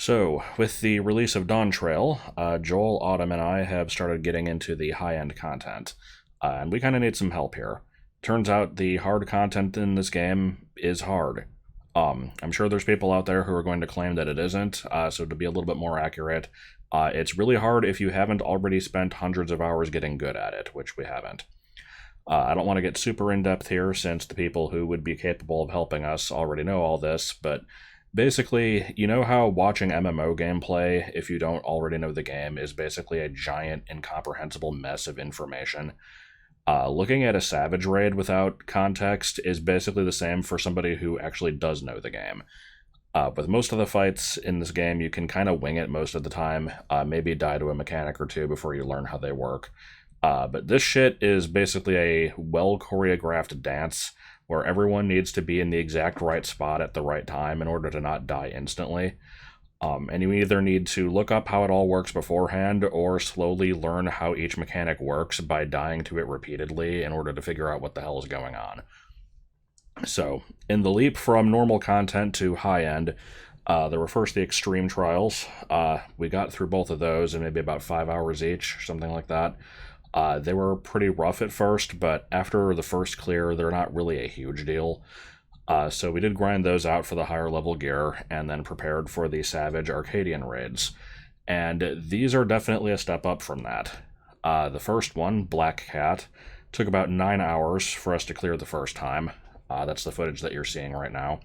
So, with the release of Dawn Trail, Joel, Autumn, and I have started getting into the high-end content, and we kind of need some help here. Turns out the hard content in this game is hard. I'm sure there's people out there who are going to claim that it isn't, so to be a little bit more accurate, it's really hard if you haven't already spent hundreds of hours getting good at it, which we haven't. I don't want to get super in-depth here, since the people who would be capable of helping us already know all this, but basically, you know how watching MMO gameplay, if you don't already know the game, is basically a giant, incomprehensible mess of information? Looking at a Savage Raid without context is basically the same for somebody who actually does know the game. With most of the fights in this game, you can kind of wing it most of the time, maybe die to a mechanic or two before you learn how they work. But this shit is basically a well-choreographed dance where everyone needs to be in the exact right spot at the right time in order to not die instantly. And you either need to look up how it all works beforehand, or slowly learn how each mechanic works by dying to it repeatedly in order to figure out what the hell is going on. So, in the leap from normal content to high-end, there were first the extreme trials. We got through both of those in maybe about 5 hours each, something like that. They were pretty rough at first, but after the first clear, they're not really a huge deal. So we did grind those out for the higher level gear, and then prepared for the Savage Arcadion raids. And these are definitely a step up from that. The first one, Black Cat, took about 9 hours for us to clear the first time. That's the footage that you're seeing right now.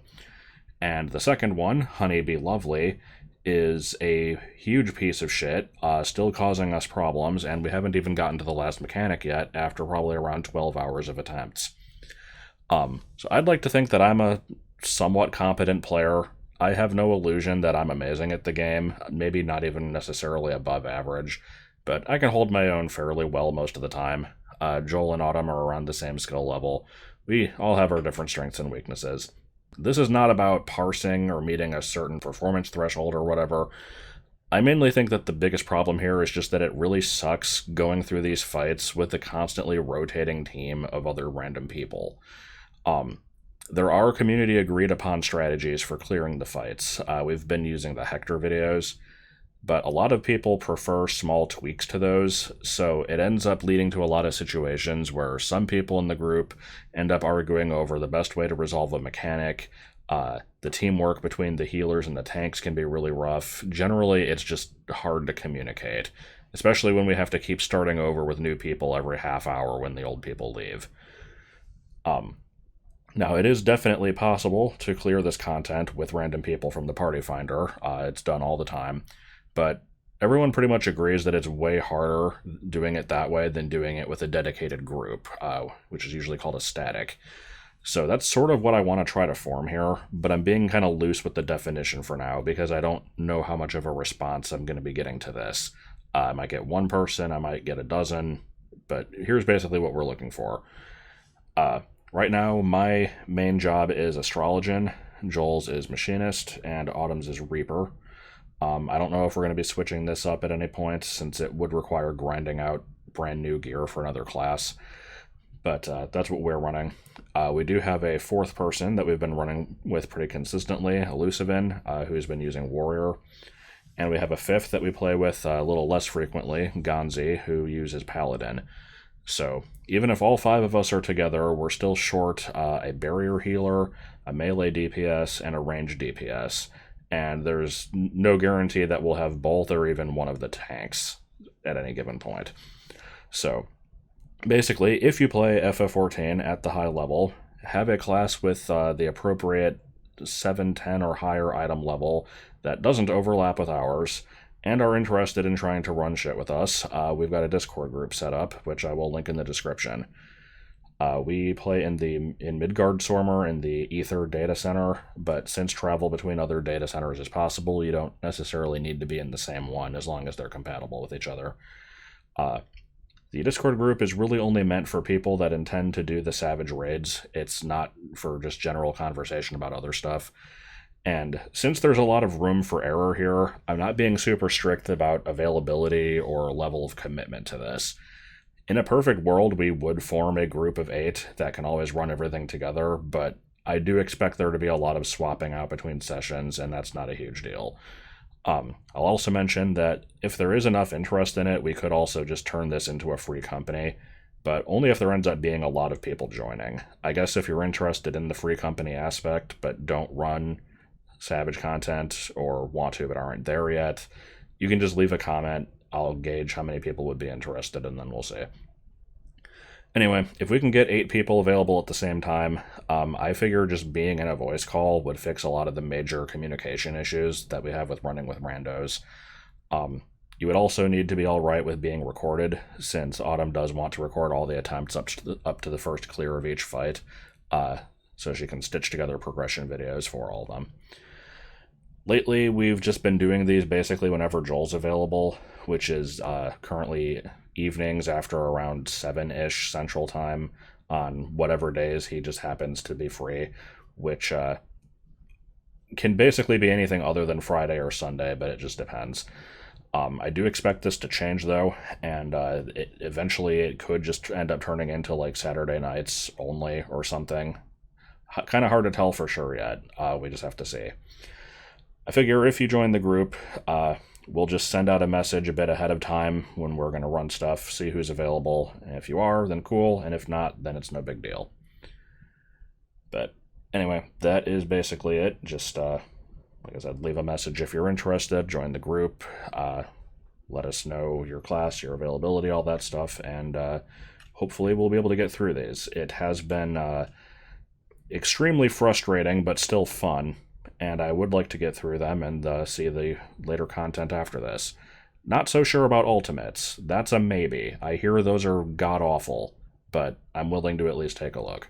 And the second one, Honey Be Lovely, is a huge piece of shit, still causing us problems, and we haven't even gotten to the last mechanic yet, after probably around 12 hours of attempts. So I'd like to think that I'm a somewhat competent player. I have no illusion that I'm amazing at the game, maybe not even necessarily above average, but I can hold my own fairly well most of the time. Joel and Autumn are around the same skill level. We all have our different strengths and weaknesses. This is not about parsing or meeting a certain performance threshold or whatever. I mainly think that the biggest problem here is just that it really sucks going through these fights with a constantly rotating team of other random people. There are community agreed upon strategies for clearing the fights. We've been using the Hector videos, but a lot of people prefer small tweaks to those, so it ends up leading to a lot of situations where some people in the group end up arguing over the best way to resolve a mechanic. The teamwork between the healers and the tanks can be really rough. Generally, it's just hard to communicate, especially when we have to keep starting over with new people every half hour when the old people leave. Now, it is definitely possible to clear this content with random people from the party finder. It's done all the time. But everyone pretty much agrees that it's way harder doing it that way than doing it with a dedicated group, which is usually called a static. So that's sort of what I want to try to form here, but I'm being kind of loose with the definition for now, because I don't know how much of a response I'm going to be getting to this. I might get one person, I might get a dozen, but here's basically what we're looking for. Right now, my main job is Astrologian, Joel's is Machinist, and Autumn's is Reaper. I don't know if we're going to be switching this up at any point, since it would require grinding out brand new gear for another class, but that's what we're running. We do have a fourth person that we've been running with pretty consistently, Elusivin, who's been using Warrior, and we have a fifth that we play with a little less frequently, Gonzi, who uses Paladin. So even if all 5 of us are together, we're still short a barrier healer, a melee DPS, and a ranged DPS. And there's no guarantee that we'll have both or even one of the tanks at any given point. So basically, if you play FF14 at the high level, have a class with the appropriate 7, 10, or higher item level that doesn't overlap with ours, and are interested in trying to run shit with us, we've got a Discord group set up, which I will link in the description. We play in Midgard Sormer in the Ether data center, but since travel between other data centers is possible, you don't necessarily need to be in the same one as long as they're compatible with each other. The Discord group is really only meant for people that intend to do the Savage Raids. It's not for just general conversation about other stuff. And since there's a lot of room for error here, I'm not being super strict about availability or level of commitment to this. In a perfect world, we would form a group of 8 that can always run everything together, but I do expect there to be a lot of swapping out between sessions, and that's not a huge deal. I'll also mention that if there is enough interest in it, we could also just turn this into a free company, but only if there ends up being a lot of people joining. I guess if you're interested in the free company aspect, but don't run Savage content or want to but aren't there yet, you can just leave a comment. I'll gauge how many people would be interested, and then we'll see. Anyway, if we can get 8 people available at the same time, I figure just being in a voice call would fix a lot of the major communication issues that we have with running with randos. You would also need to be alright with being recorded, since Autumn does want to record all the attempts up to the first clear of each fight, so she can stitch together progression videos for all of them. Lately, we've just been doing these basically whenever Joel's available, which is currently evenings after around 7-ish Central Time on whatever days he just happens to be free, which can basically be anything other than Friday or Sunday, but it just depends. I do expect this to change, though, and eventually it could just end up turning into like Saturday nights only or something. Kind of hard to tell for sure yet. We just have to see. I figure if you join the group, we'll just send out a message a bit ahead of time when we're going to run stuff, see who's available. And if you are, then cool, and if not, then it's no big deal. But anyway, that is basically it. Just, like I said, leave a message if you're interested, join the group, let us know your class, your availability, all that stuff, and hopefully we'll be able to get through these. It has been extremely frustrating, but still fun, and I would like to get through them and see the later content after this. Not so sure about Ultimates. That's a maybe. I hear those are god-awful, but I'm willing to at least take a look.